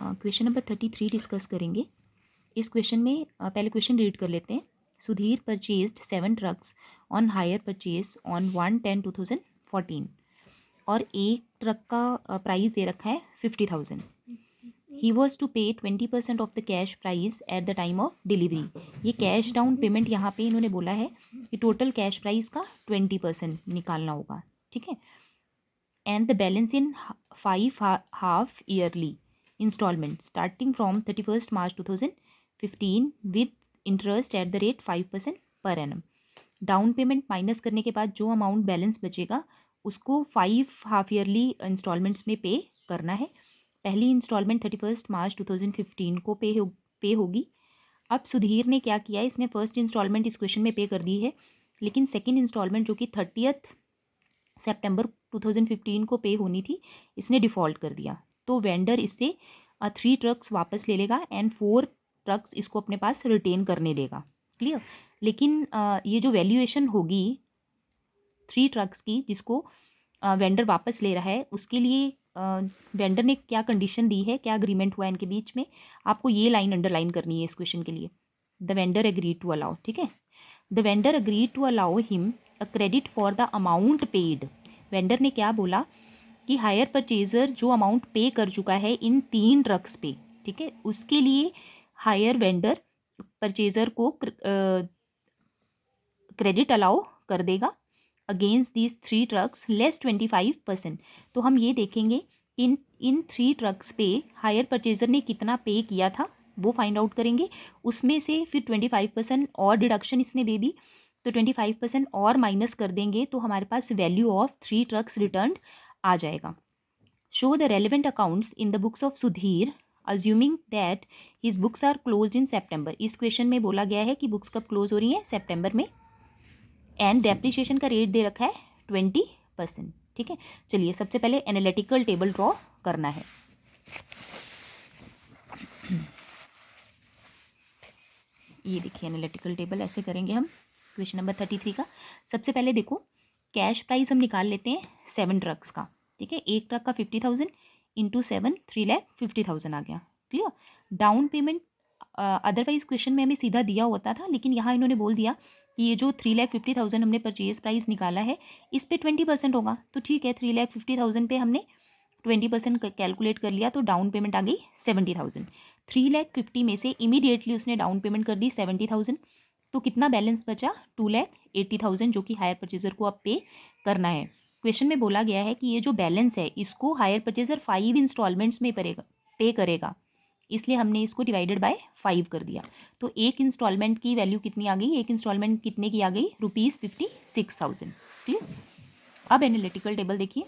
Question number 33 discuss करेंगे। इस question में पहले क्वेश्चन रीड कर लेते हैं। Sudhir purchased 7 trucks on hire purchase on 1/10/2014 और एक ट्रक का प्राइस दे रखा है 50,000। ही वॉज टू पे 20% of the cash price at the time of delivery. ये कैश डाउन पेमेंट यहाँ पे इन्होंने बोला है कि टोटल कैश प्राइस का 20% निकालना होगा, ठीक है। And the balance in 5 half yearly instalment starting from 31 March 2015 with interest at the rate 5% per annum. Down payment minus करने के बाद जो अमाउंट बैलेंस बचेगा उसको 5 हाफ ईयरली इंस्टॉलमेंट्स में पे करना है। पहली इंस्टॉलमेंट 31 मार्च 2015 को पे होगी। अब सुधीर ने क्या किया, इसने फर्स्ट इंस्टॉलमेंट इस क्वेश्चन में पे कर दी है, लेकिन सेकेंड इंस्टॉलमेंट जो कि 30 सितंबर 2015 को पे होनी थी, इसने डिफ़ॉल्ट कर दिया। तो वेंडर इससे 3 ट्रक्स वापस ले लेगा एंड 4 ट्रक्स इसको अपने पास रिटेन करने देगा। क्लियर। लेकिन ये जो वैल्यूएशन होगी 3 ट्रक्स की जिसको वेंडर वापस ले रहा है, उसके लिए वेंडर ने क्या कंडीशन दी है, क्या अग्रीमेंट हुआ है इनके बीच में, आपको ये लाइन अंडरलाइन करनी है इस क्वेश्चन के लिए। The vendor agreed to allow, ठीक है। The vendor agreed to allow him a credit for the amount paid. Vendor ने क्या बोला कि हायर परचेजर जो अमाउंट पे कर चुका है इन 3 ट्रक्स पे, ठीक है, उसके लिए हायर वेंडर परचेजर को क्रेडिट अलाउ कर देगा अगेंस्ट दीज 3 ट्रक्स लेस 25%। तो हम ये देखेंगे इन 3 ट्रक्स पे हायर परचेजर ने कितना पे किया था वो फाइंड आउट करेंगे। उसमें से फिर 25% और डिडक्शन इसने दे दी, तो 25% और माइनस कर देंगे तो हमारे पास वैल्यू ऑफ 3 ट्रक्स रिटर्न आ जाएगा। Show the relevant accounts in the books of Sudhir assuming that his books are close in September. इस क्वेश्चन में बोला गया है कि बुक्स कब क्लोज हो रही हैं, सेप्टेम्बर में। एंड डेप्रिसिएशन का रेट दे रखा है 20%, ठीक है। चलिए सबसे पहले एनालिटिकल टेबल ड्रॉ करना है। ये देखिए एनालिटिकल टेबल ऐसे करेंगे हम क्वेश्चन नंबर 33 का। सबसे पहले देखो कैश प्राइस हम निकाल लेते हैं 7 ट्रक्स का, ठीक है। एक ट्रक का 50,000 इंटू 7 3,50,000 आ गया। Clear. Down payment otherwise question में हमें सीधा दिया होता था, लेकिन यहाँ इन्होंने बोल दिया कि ये जो 3,50,000 हमने परचेज प्राइस निकाला है इस पे 20% होगा, तो ठीक है 3,50,000 पे हमने 20% कैलकुलेट कर लिया, तो डाउन पेमेंट आ गई 70,000। 3,50,000 में से इमीडिएटली उसने डाउन पेमेंट कर दी 70,000, तो कितना बैलेंस बचा 2,80,000 जो कि हायर परचेजर को अब पे करना है। क्वेश्चन में बोला गया है कि ये जो बैलेंस है इसको हायर परचेजर 5 इंस्टॉलमेंट्स में पे करेगा, इसलिए हमने इसको डिवाइडेड बाय 5 कर दिया। तो एक इंस्टॉलमेंट की वैल्यू कितनी आ गई, एक इंस्टॉलमेंट कितने की आ गई, ₹56,000। क्लियर। अब एनालिटिकल टेबल देखिए,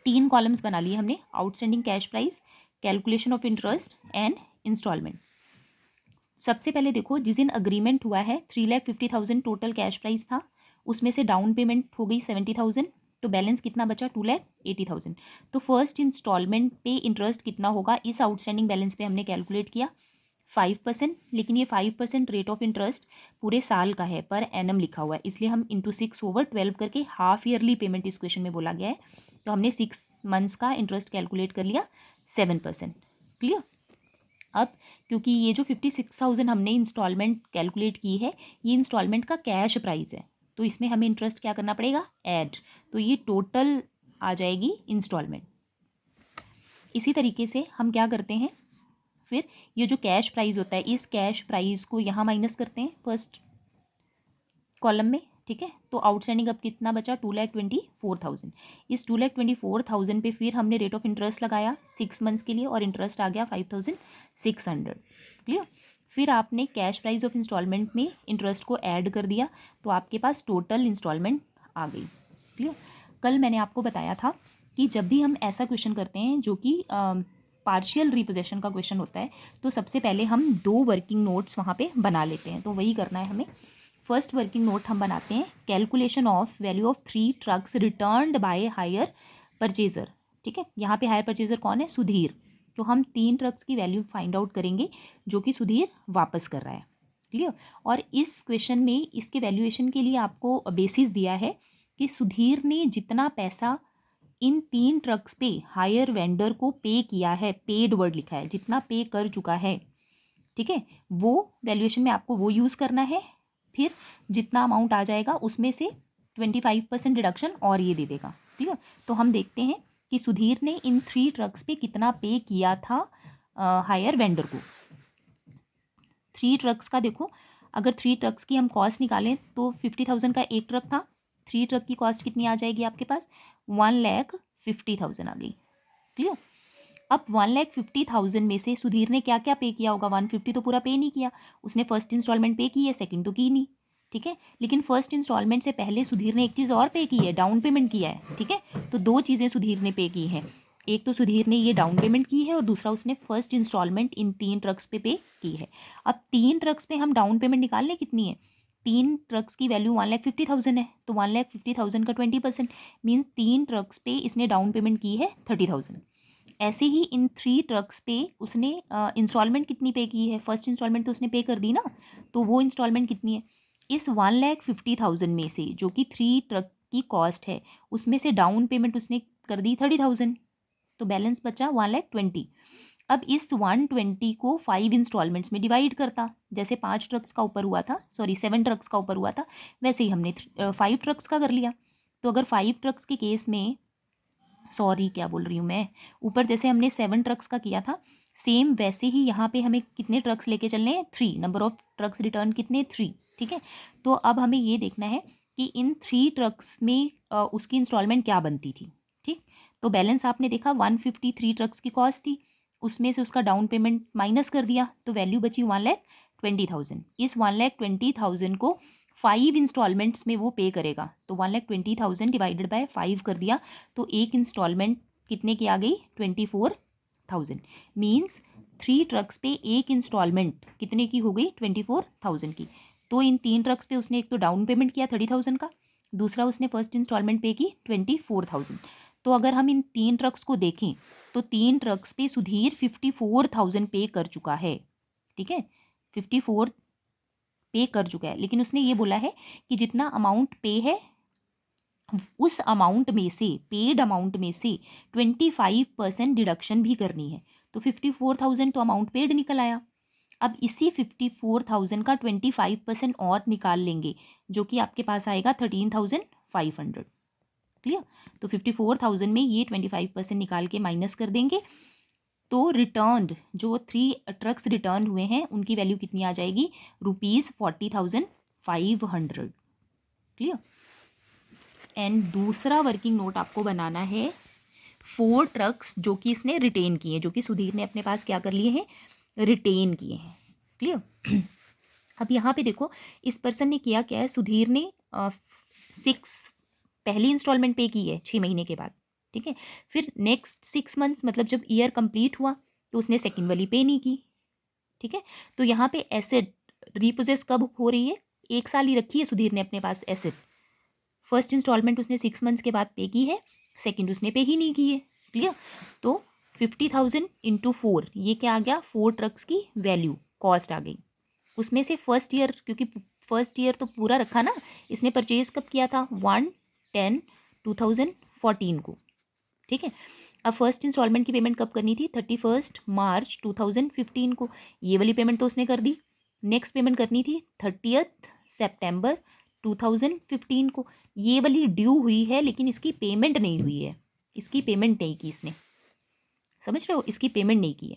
3 कॉलम्स बना लिए हमने, outstanding cash price, calculation of interest and instalment. सबसे पहले देखो जिस दिन अग्रीमेंट हुआ है 3,50,000 टोटल कैश प्राइस था, उसमें से डाउन पेमेंट हो गई 70,000, तो बैलेंस कितना बचा 2,80,000। तो फर्स्ट इंस्टॉलमेंट पे इंटरेस्ट कितना होगा इस आउटस्टैंडिंग बैलेंस पे हमने कैलकुलेट किया 5%, लेकिन ये 5% रेट ऑफ इंटरेस्ट पूरे साल का है, पर एनम लिखा हुआ है, इसलिए हम इंटू 6/12 करके हाफ ईयरली पेमेंट इस क्वेश्चन में बोला गया है, तो हमने 6 मंथ्स का इंटरेस्ट कैलकुलेट कर लिया 7%। क्लियर। अब क्योंकि ये जो 56,000 हमने इंस्टॉलमेंट कैलकुलेट की है ये इंस्टॉलमेंट का कैश प्राइस है, तो इसमें हमें इंटरेस्ट क्या करना पड़ेगा, ऐड, तो ये टोटल आ जाएगी इंस्टॉलमेंट। इसी तरीके से हम क्या करते हैं, फिर ये जो कैश प्राइस होता है इस कैश प्राइस को यहाँ माइनस करते हैं फर्स्ट कॉलम में, ठीक है। तो आउटस्टैंडिंग अब कितना बचा 2,24,000। इस 2,24,000 पे फिर हमने रेट ऑफ इंटरेस्ट लगाया 6 मंथ्स के लिए और इंटरेस्ट आ गया 5,600। क्लियर। फिर आपने कैश प्राइस ऑफ इंस्टॉलमेंट में इंटरेस्ट को ऐड कर दिया, तो आपके पास टोटल इंस्टॉलमेंट आ गई। क्लियर। कल मैंने आपको बताया था कि जब भी हम ऐसा क्वेश्चन करते हैं जो कि पार्शियल रिपोजेशन का क्वेश्चन होता है, तो सबसे पहले हम 2 वर्किंग नोट्स वहाँ पे बना लेते हैं, तो वही करना है हमें। फर्स्ट वर्किंग नोट हम बनाते हैं, calculation of value of 3 trucks returned by hire purchaser, ठीक है। यहाँ पे हायर परचेजर कौन है, सुधीर, तो हम 3 ट्रक्स की वैल्यू फाइंड आउट करेंगे जो कि सुधीर वापस कर रहा है। क्लियर। और इस क्वेश्चन में इसके वैल्यूएशन के लिए आपको बेसिस दिया है कि सुधीर ने जितना पैसा इन 3 ट्रक्स पे हायर वेंडर को पे किया है, पेड वर्ड लिखा है, जितना पे कर चुका है, ठीक है, वो वैल्यूएशन में आपको वो यूज़ करना है। फिर जितना अमाउंट आ जाएगा उसमें से 25% डिडक्शन और ये दे देगा। क्लियर। तो हम देखते हैं कि सुधीर ने इन 3 ट्रक्स पे कितना पे किया था हायर वेंडर को। 3 ट्रक्स का देखो, अगर 3 ट्रक्स की हम कॉस्ट निकालें तो 50,000 का एक ट्रक था, 3 ट्रक की कॉस्ट कितनी आ जाएगी आपके पास, 1,50,000 आ गई। क्लियर। अब 1,50,000 में से सुधीर ने क्या क्या पे किया होगा, 150 तो पूरा पे नहीं किया, उसने फर्स्ट इंस्टॉलमेंट पे की है, सेकंड तो की नहीं, ठीक है, लेकिन फर्स्ट इंस्टॉलमेंट से पहले सुधीर ने एक चीज़ और पे की है, डाउन पेमेंट किया है, ठीक है। तो 2 चीज़ें सुधीर ने पे की हैं, एक तो सुधीर ने ये डाउन पेमेंट की है और दूसरा उसने फर्स्ट इंस्टॉलमेंट इन 3 ट्रक्स पे की है। अब 3 ट्रक्स पे हम डाउन पेमेंट निकाल लें कितनी है, 3 ट्रक्स की वैल्यू 1,50,000 है, तो 1,50,000 का 20% मीन्स 3 ट्रक्स पे इसने डाउन पेमेंट की है 30,000। ऐसे ही इन 3 ट्रक्स पे उसने इंस्टॉलमेंट कितनी पे की है, फर्स्ट इंस्टॉलमेंट तो उसने पे कर दी ना, तो वो इंस्टॉलमेंट कितनी है, इस 1,50,000 में से जो कि 3 ट्रक की कॉस्ट है उसमें से डाउन पेमेंट उसने कर दी 30,000, तो बैलेंस बचा 1,20,000। अब इस 120 को 5 इंस्टॉलमेंट्स में डिवाइड करता, जैसे 5 ट्रक्स का ऊपर हुआ था, सॉरी 7 ट्रक्स का ऊपर हुआ था, वैसे ही हमने 5 ट्रक्स का कर लिया। तो अगर 5 ट्रक्स के केस में, सॉरी क्या बोल रही हूँ मैं, ऊपर जैसे हमने 7 ट्रक्स का किया था, सेम वैसे ही यहाँ पे हमें कितने ट्रक्स लेके चलने हैं, 3, नंबर ऑफ ट्रक्स रिटर्न कितने, 3, ठीक है। तो अब हमें ये देखना है कि इन 3 ट्रक्स में उसकी इंस्टॉलमेंट क्या बनती थी, ठीक। तो बैलेंस आपने देखा 153 ट्रक्स की कॉस्ट थी, उसमें से उसका डाउन पेमेंट माइनस कर दिया तो वैल्यू बची 1,20,000। इस 1,20,000 को 5 इंस्टॉलमेंट्स में वो पे करेगा, तो 1,20,000 डिवाइडेड बाय 5 कर दिया, तो एक इंस्टॉलमेंट कितने की आ गई, 24,000। मीन्स 3 ट्रक्स पे एक इंस्टॉलमेंट कितने की हो गई, 24,000 की। तो इन 3 ट्रक्स पे उसने एक तो डाउन पेमेंट किया 30,000 का, दूसरा उसने फर्स्ट इंस्टॉलमेंट पे की 24,000। तो अगर हम इन 3 ट्रक्स को देखें तो 3 ट्रक्स पे सुधीर 54,000 पे कर चुका है, ठीक है, 54 पे कर चुका है, लेकिन उसने ये बोला है कि जितना अमाउंट पे है उस अमाउंट में से, पेड अमाउंट में से 25% डिडक्शन भी करनी है। तो 54,000 तो अमाउंट पेड निकल आया। अब इसी 54,000 का 25% और निकाल लेंगे, जो कि आपके पास आएगा 13,500। क्लियर। तो 54,000 में ये 25% निकाल के माइनस कर देंगे, तो रिटर्न जो 3 ट्रक्स रिटर्न हुए हैं उनकी वैल्यू कितनी आ जाएगी, ₹40,500। क्लियर। एंड दूसरा वर्किंग नोट आपको बनाना है 4 ट्रक्स जो कि इसने रिटेन किए हैं, जो कि सुधीर ने अपने पास क्या कर लिए हैं, रिटेन किए हैं। क्लियर। अब यहाँ पे देखो इस पर्सन ने किया क्या है, सुधीर ने 6 पहली इंस्टॉलमेंट पे की है 6 महीने के बाद, ठीक है। फिर नेक्स्ट 6 मंथ्स मतलब जब ईयर कंप्लीट हुआ तो उसने सेकंड वाली पे नहीं की, ठीक है। तो यहाँ पे एसेट रीपोजेस कब हो रही है, 1 साल ही रखी है सुधीर ने अपने पास एसेट। फर्स्ट इंस्टॉलमेंट उसने 6 मंथ्स के बाद पे की है, सेकंड उसने पे ही नहीं की है। क्लियर। तो 50,000 इंटू 4, ये क्या आ गया, 4 ट्रक्स की वैल्यू कॉस्ट आ गई। उसमें से फर्स्ट ईयर, क्योंकि फर्स्ट ईयर तो पूरा रखा ना, इसने परचेज कब किया था, 1/10/2014 को, ठीक है। अब फर्स्ट इंस्टॉलमेंट की पेमेंट कब करनी थी, 31 मार्च 2015 को, ये वाली पेमेंट तो उसने कर दी। नेक्स्ट पेमेंट करनी थी 30 सितंबर 2015 को, ये वाली ड्यू हुई है लेकिन इसकी पेमेंट नहीं हुई है, इसकी पेमेंट नहीं की इसने, समझ रहे हो, इसकी पेमेंट नहीं की है।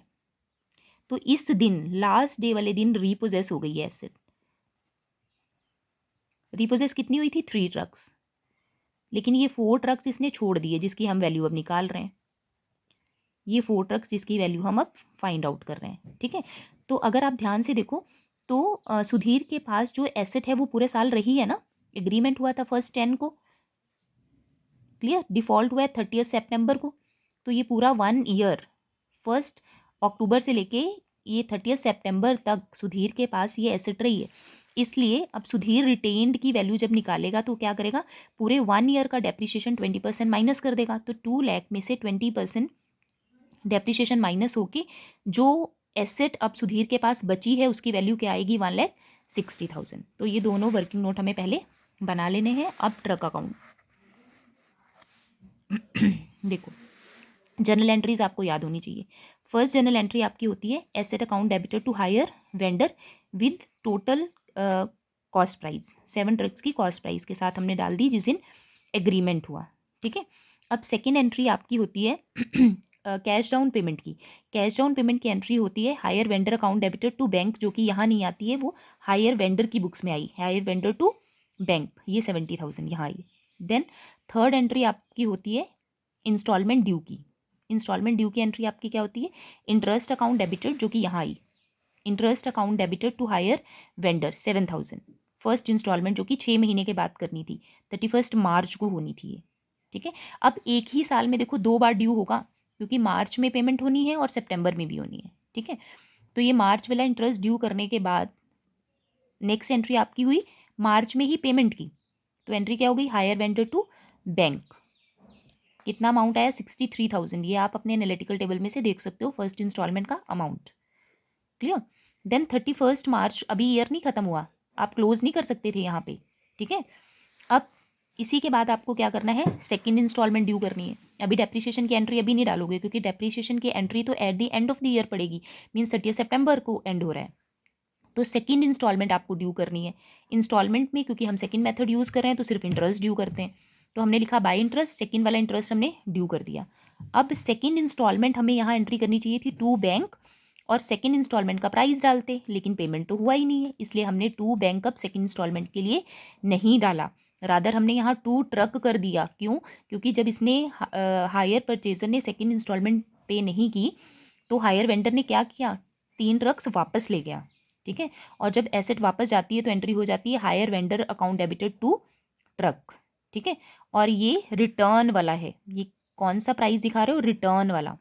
तो इस दिन लास्ट डे वाले दिन रीपोजेस हो गई है एसेट। रीपोजेस कितनी हुई थी, 3 ट्रक्स, लेकिन ये 4 ट्रक्स इसने छोड़ दिए जिसकी हम वैल्यू अब निकाल रहे हैं, ये 4 ट्रक्स जिसकी वैल्यू हम अब फाइंड आउट कर रहे हैं, ठीक है। तो अगर आप ध्यान से देखो तो सुधीर के पास जो एसेट है वो पूरे साल रही है ना, एग्रीमेंट हुआ था 1 10 को, क्लियर, डिफॉल्ट हुआ है 30 सितंबर को, तो ये पूरा 1 ईयर 1 अक्टूबर से लेके ये 30 सितंबर तक सुधीर के पास ये एसेट रही है। इसलिए अब सुधीर रिटेन्ड की वैल्यू जब निकालेगा तो क्या करेगा, पूरे 1 ईयर का डेप्रिसिएशन 20% माइनस कर देगा, तो 2 लाख में से 20% डेप्रिसिएशन माइनस होके जो एसेट अब सुधीर के पास बची है उसकी वैल्यू क्या आएगी, 1,60,000। तो ये दोनों वर्किंग नोट हमें पहले बना लेने हैं। अब ट्रक अकाउंट देखो जर्नल एंट्रीज आपको याद होनी चाहिए। फर्स्ट जर्नल एंट्री आपकी होती है asset account debited to hire vendor with total cost price. 7 trucks की कॉस्ट प्राइस के साथ हमने डाल दी जिस दिन एग्रीमेंट हुआ, ठीक है। अब सेकेंड एंट्री आपकी होती है कैश डाउन पेमेंट की। कैश डाउन पेमेंट की एंट्री होती है hire vendor account debited to bank, जो कि यहाँ नहीं आती है, वो हायर वेंडर की बुक्स में आई, हायर वेंडर टू बैंक, ये 70,000 यहाँ आई। देन थर्ड एंट्री आपकी होती है इंस्टॉलमेंट ड्यू की। इंस्टॉलमेंट ड्यू की एंट्री आपकी क्या होती है, इंटरेस्ट अकाउंट डेबिटेड, जो कि यहाँ आई, interest account debited to hire vendor 7,000। First instalment जो कि 6 महीने के बाद करनी थी, 31 मार्च को होनी थी ये, ठीक है। अब एक ही साल में देखो 2 बार ड्यू होगा, क्योंकि मार्च में पेमेंट होनी है और सितंबर में भी होनी है, ठीक है। तो ये मार्च वाला इंटरेस्ट ड्यू करने के बाद नेक्स्ट एंट्री आपकी हुई मार्च में ही पेमेंट की, तो एंट्री क्या हो गई, हायर वेंडर टू बैंक। कितना अमाउंट आया, 63,000। ये आप अपने एनालिटिकल टेबल में से देख सकते हो फर्स्ट इंस्टॉलमेंट का अमाउंट, क्लियर। देन 31 मार्च, अभी ईयर नहीं खत्म हुआ, आप क्लोज नहीं कर सकते थे यहाँ पे, ठीक है। अब इसी के बाद आपको क्या करना है, सेकंड इंस्टॉलमेंट ड्यू करनी है। अभी डेप्रिसिएशन की एंट्री अभी नहीं डालोगे, क्योंकि डेप्रिसिएशन की एंट्री तो at the end of the year पड़ेगी, मीन्स 30 सितंबर को एंड हो रहा है। तो सेकंड इंस्टॉलमेंट आपको ड्यू करनी है। इंस्टॉलमेंट में क्योंकि हम सेकंड मेथड यूज़ कर रहे हैं तो सिर्फ इंटरेस्ट ड्यू करते हैं, तो हमने लिखा बाय इंटरेस्ट, सेकंड वाला इंटरेस्ट हमने ड्यू कर दिया। अब सेकंड इंस्टॉलमेंट हमें यहाँ एंट्री करनी चाहिए थी टू बैंक, और सेकंड इंस्टॉलमेंट का प्राइस डालते, लेकिन पेमेंट तो हुआ ही नहीं है, इसलिए हमने टू बैंक अब सेकंड इंस्टॉलमेंट के लिए नहीं डाला, रादर हमने यहाँ टू ट्रक कर दिया। क्यों, क्योंकि जब इसने हायर परचेजर ने सेकंड इंस्टॉलमेंट पे नहीं की, तो हायर वेंडर ने क्या किया, 3 ट्रक्स वापस ले गया, ठीक है। और जब एसेट वापस जाती है तो एंट्री हो जाती है hire vendor account debited to truck, ठीक है। और ये रिटर्न वाला है, ये कौन सा प्राइस दिखा रहे हो, रिटर्न वाला।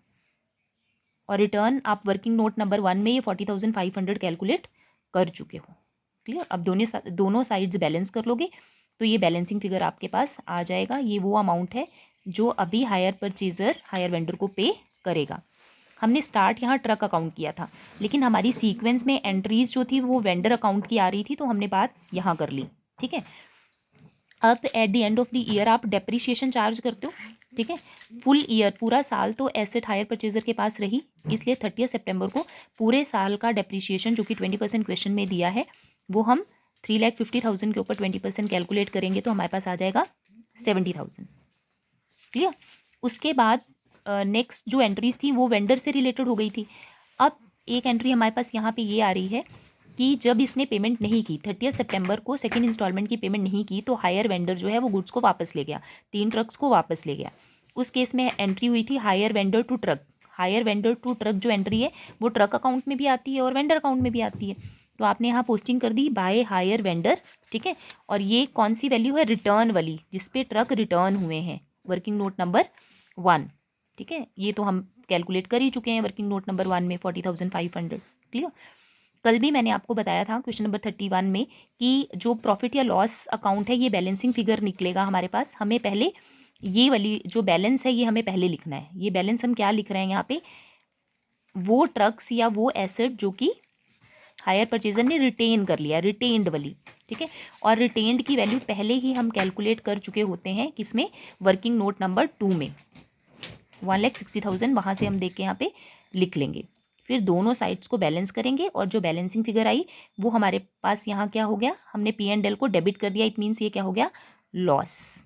और रिटर्न आप वर्किंग नोट नंबर 1 में ये 40,500 कैलकुलेट कर चुके हो, क्लियर। अब दोनों साइड्स बैलेंस कर लोगे तो ये बैलेंसिंग फिगर आपके पास आ जाएगा। ये वो अमाउंट है जो अभी हायर परचेजर हायर वेंडर को पे करेगा। हमने स्टार्ट यहाँ ट्रक अकाउंट किया था, लेकिन हमारी सीक्वेंस में एंट्रीज जो थी वो वेंडर अकाउंट की आ रही थी, तो हमने बात यहाँ कर ली, ठीक है। अब at the end of the year आप डेप्रिसिएशन चार्ज करते हो, ठीक है। फुल ईयर, पूरा साल तो एसेट हायर परचेजर के पास रही, इसलिए 30 सितंबर को पूरे साल का डेप्रिसिएशन जो कि 20% क्वेश्चन में दिया है, वो हम 3,50,000 के ऊपर 20% कैलकुलेट करेंगे तो हमारे पास आ जाएगा 70,000, क्लियर। उसके बाद नेक्स्ट जो एंट्रीज थी वो वेंडर से रिलेटेड हो गई थी। अब एक एंट्री हमारे पास यहाँ पे ये आ रही है कि जब इसने पेमेंट नहीं की, 30 सितंबर को सेकंड इंस्टॉलमेंट की पेमेंट नहीं की, तो हायर वेंडर जो है वो गुड्स को वापस ले गया, 3 ट्रक्स को वापस ले गया। उस केस में एंट्री हुई थी hire vendor to truck. Hire vendor to truck जो एंट्री है वो ट्रक अकाउंट में भी आती है और वेंडर अकाउंट में भी आती है, तो आपने यहाँ पोस्टिंग कर दी बाय हायर वेंडर, ठीक है। और ये कौन सी वैल्यू है, रिटर्न वाली, जिसपे ट्रक रिटर्न हुए हैं, वर्किंग नोट नंबर 1, ठीक है। ये तो हम कैलकुलेट कर ही चुके हैं वर्किंग नोट नंबर 1 में 40,500, क्लियर। कल भी मैंने आपको बताया था क्वेश्चन नंबर 31 में कि जो प्रॉफिट या लॉस अकाउंट है ये बैलेंसिंग फिगर निकलेगा हमारे पास, हमें पहले ये वाली जो बैलेंस है ये हमें पहले लिखना है। ये बैलेंस हम क्या लिख रहे हैं यहाँ पे, वो ट्रक्स या वो एसेट जो कि हायर परचेजर ने रिटेन कर लिया, रिटेन्ड वाली, ठीक है। और रिटेन्ड की वैल्यू पहले ही हम कैलकुलेट कर चुके होते हैं, किसमें, वर्किंग नोट नंबर 2 में, 1,60,000 वहाँ से हम देख के यहाँ पे लिख लेंगे। फिर दोनों साइड्स को बैलेंस करेंगे और जो बैलेंसिंग फिगर आई वो हमारे पास यहाँ क्या हो गया, हमने P&L को डेबिट कर दिया, इट मीन्स ये क्या हो गया, लॉस,